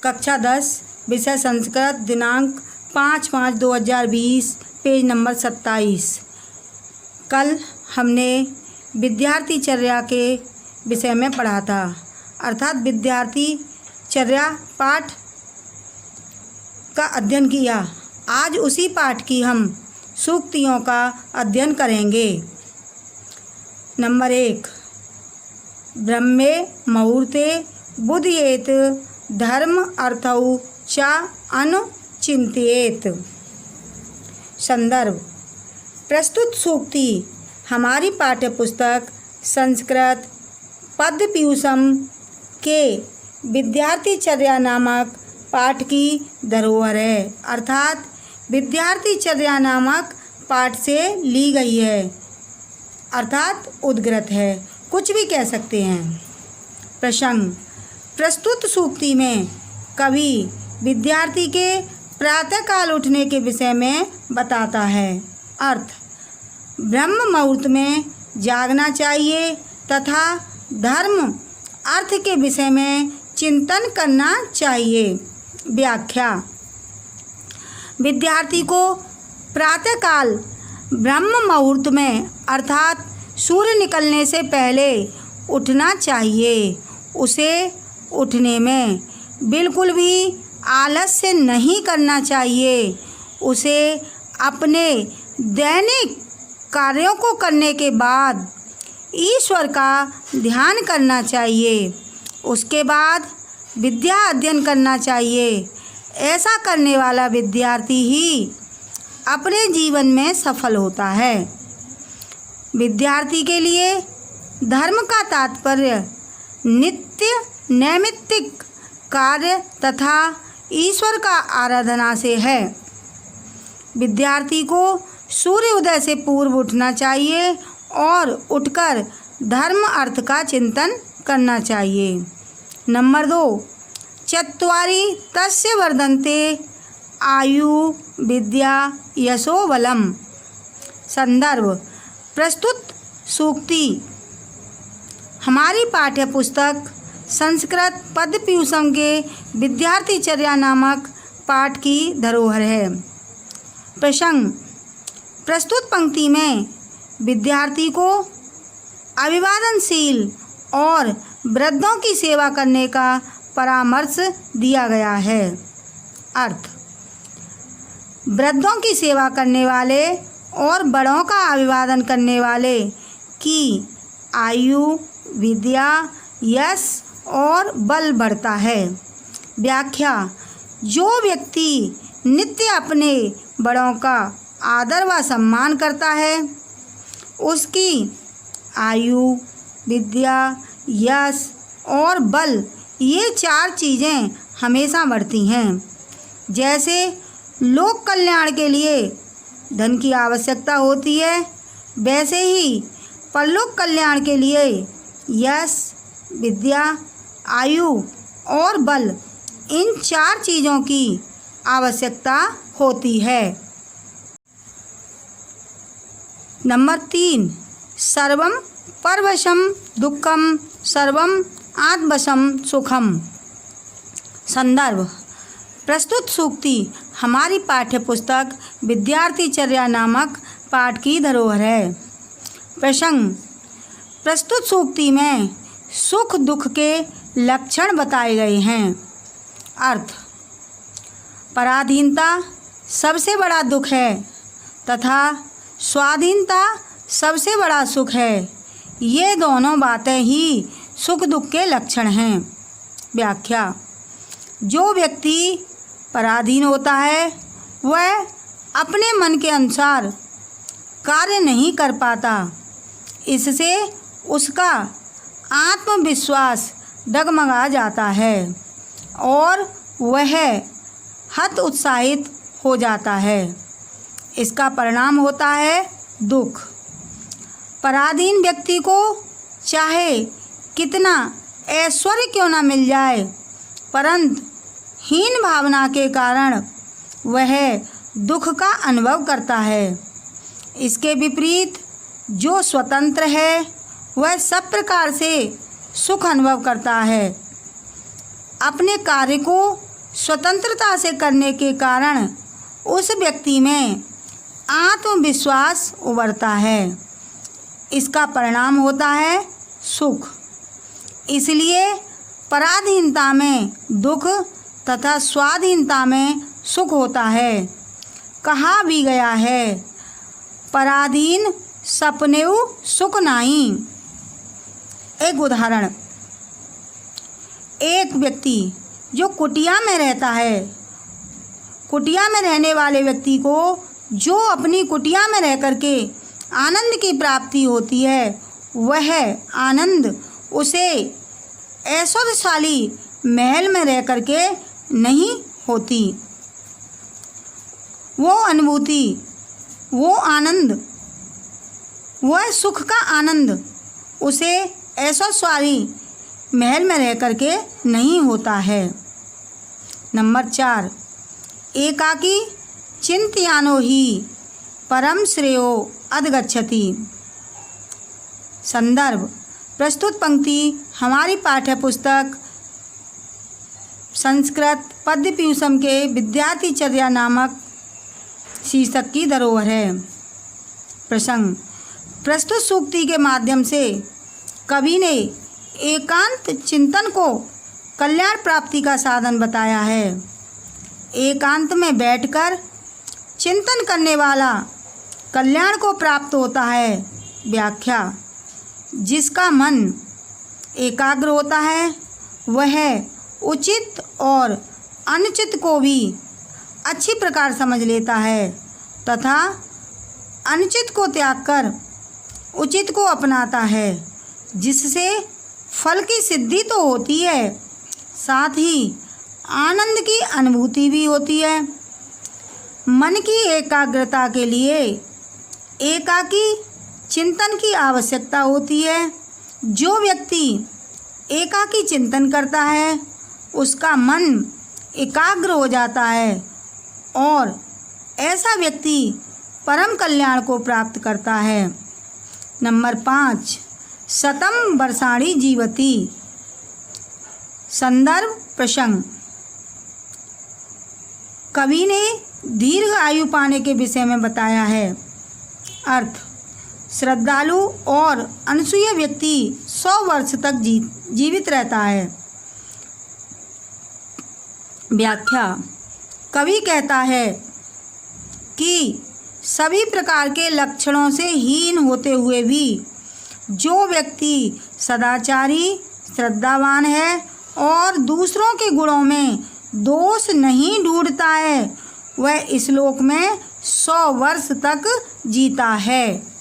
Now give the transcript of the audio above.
कक्षा 10 विषय संस्कृत, दिनांक 5/5/2020, पेज नंबर 27। कल हमने विद्यार्थीचर्या के विषय में पढ़ा था, अर्थात विद्यार्थीचर्या पाठ का अध्ययन किया। आज उसी पाठ की हम सूक्तियों का अध्ययन करेंगे। नंबर 1, ब्रह्मे मुहूर्ते बुध्येत धर्म अर्थौ च अनुचिन्तयेत्। संदर्भ: प्रस्तुत सूक्ति हमारी पाठ्यपुस्तक संस्कृत पद्यपीयूषम के विद्यार्थीचर्या नामक पाठ की धरोहर है, अर्थात विद्यार्थीचर्या नामक पाठ से ली गई है, अर्थात उद्गृत है, कुछ भी कह सकते हैं। प्रसंग: प्रस्तुत सूक्ति में कवि विद्यार्थी के प्रातःकाल उठने के विषय में बताता है। अर्थ: ब्रह्म मुहूर्त में जागना चाहिए तथा धर्म अर्थ के विषय में चिंतन करना चाहिए। व्याख्या: विद्यार्थी को प्रातःकाल ब्रह्म मुहूर्त में अर्थात सूर्य निकलने से पहले उठना चाहिए। उसे उठने में बिल्कुल भी आलस्य नहीं करना चाहिए। उसे अपने दैनिक कार्यों को करने के बाद ईश्वर का ध्यान करना चाहिए। उसके बाद विद्या अध्ययन करना चाहिए। ऐसा करने वाला विद्यार्थी ही अपने जीवन में सफल होता है। विद्यार्थी के लिए धर्म का तात्पर्य नित्य नैमित्तिक कार्य तथा ईश्वर का आराधना से है। विद्यार्थी को सूर्य उदय से पूर्व उठना चाहिए और उठकर धर्म अर्थ का चिंतन करना चाहिए। नंबर 2, चत्वारि तस्य वर्धन्ते आयु विद्या यशो बलम। संदर्भ: प्रस्तुत सूक्ति हमारी पाठ्यपुस्तक संस्कृत पद्यपीयूषम के विद्यार्थीचर्या नामक पाठ की धरोहर है। प्रसंग: प्रस्तुत पंक्ति में विद्यार्थी को अभिवादनशील और वृद्धों की सेवा करने का परामर्श दिया गया है। अर्थ: वृद्धों की सेवा करने वाले और बड़ों का अभिवादन करने वाले की आयु, विद्या, यश और बल बढ़ता है। व्याख्या: जो व्यक्ति नित्य अपने बड़ों का आदर व सम्मान करता है, उसकी आयु, विद्या, यश और बल ये 4 चीज़ें हमेशा बढ़ती हैं। जैसे लोक कल्याण के लिए धन की आवश्यकता होती है, वैसे ही परलोक कल्याण के लिए यश, विद्या, आयु और बल इन 4 चीज़ों की आवश्यकता होती है। नंबर 3, सर्वम परवशम दुःखम सर्वम आत्मवशम सुखम। संदर्भ: प्रस्तुत सूक्ति हमारी पाठ्यपुस्तक विद्यार्थीचर्या नामक पाठ की धरोहर है। प्रसंग: प्रस्तुत सूक्ति में सुख दुख के लक्षण बताए गए हैं। अर्थ: पराधीनता सबसे बड़ा दुख है तथा स्वाधीनता सबसे बड़ा सुख है। ये दोनों बातें ही सुख दुख के लक्षण हैं। व्याख्या: जो व्यक्ति पराधीन होता है वह अपने मन के अनुसार कार्य नहीं कर पाता। इससे उसका आत्मविश्वास डगमगा जाता है और वह हतोत्साहित हो जाता है। इसका परिणाम होता है दुख। पराधीन व्यक्ति को चाहे कितना ऐश्वर्य क्यों न मिल जाए, परंतु हीन भावना के कारण वह दुख का अनुभव करता है। इसके विपरीत जो स्वतंत्र है वह सब प्रकार से सुख अनुभव करता है। अपने कार्य को स्वतंत्रता से करने के कारण उस व्यक्ति में आत्मविश्वास उभरता है। इसका परिणाम होता है सुख। इसलिए पराधीनता में दुख तथा स्वाधीनता में सुख होता है। कहा भी गया है, पराधीन सपनेऊ सुख नाही। एक उदाहरण, एक व्यक्ति जो कुटिया में रहता है, कुटिया में रहने वाले व्यक्ति को जो अपनी कुटिया में रह कर के आनंद की प्राप्ति होती है, वह आनंद उसे ऐश्वर्यशाली महल में रह कर के नहीं होती। वो अनुभूति, वो आनंद, वह सुख का आनंद उसे ऐश्वर्यशाली महल में रह कर के नहीं होता है। नंबर 4, एकाकी चिंतयानो ही परम श्रेयो अधगच्छति। संदर्भ, प्रस्तुत पंक्ति हमारी पाठ्य पुस्तक संस्कृत पद्य पीयूषम के विद्यार्थीचर्या नामक शीर्षक की धरोहर है। प्रसंग, प्रस्तुत सूक्ति के माध्यम से कवि ने एकांत चिंतन को कल्याण प्राप्ति का साधन बताया है। एकांत में बैठकर चिंतन करने वाला कल्याण को प्राप्त होता है। व्याख्या, जिसका मन एकाग्र होता है वह उचित और अनुचित को भी अच्छी प्रकार समझ लेता है तथा अनुचित को त्याग कर उचित को अपनाता है, जिससे फल की सिद्धि तो होती है, साथ ही आनंद की अनुभूति भी होती है। मन की एकाग्रता के लिए एकाकी चिंतन की आवश्यकता होती है। जो व्यक्ति एकाकी चिंतन करता है उसका मन एकाग्र हो जाता है और ऐसा व्यक्ति परम कल्याण को प्राप्त करता है। नंबर 5, शतम वर्षाणि जीवति। संदर्भ, प्रसंग, कवि ने दीर्घ आयु पाने के विषय में बताया है। अर्थ, श्रद्धालु और अनसूय व्यक्ति 100 वर्ष तक जीवित रहता है। व्याख्या, कवि कहता है कि सभी प्रकार के लक्षणों से हीन होते हुए भी जो व्यक्ति सदाचारी, श्रद्धावान है और दूसरों के गुणों में दोष नहीं ढूंढता है, वह इस लोक में 100 वर्ष तक जीता है।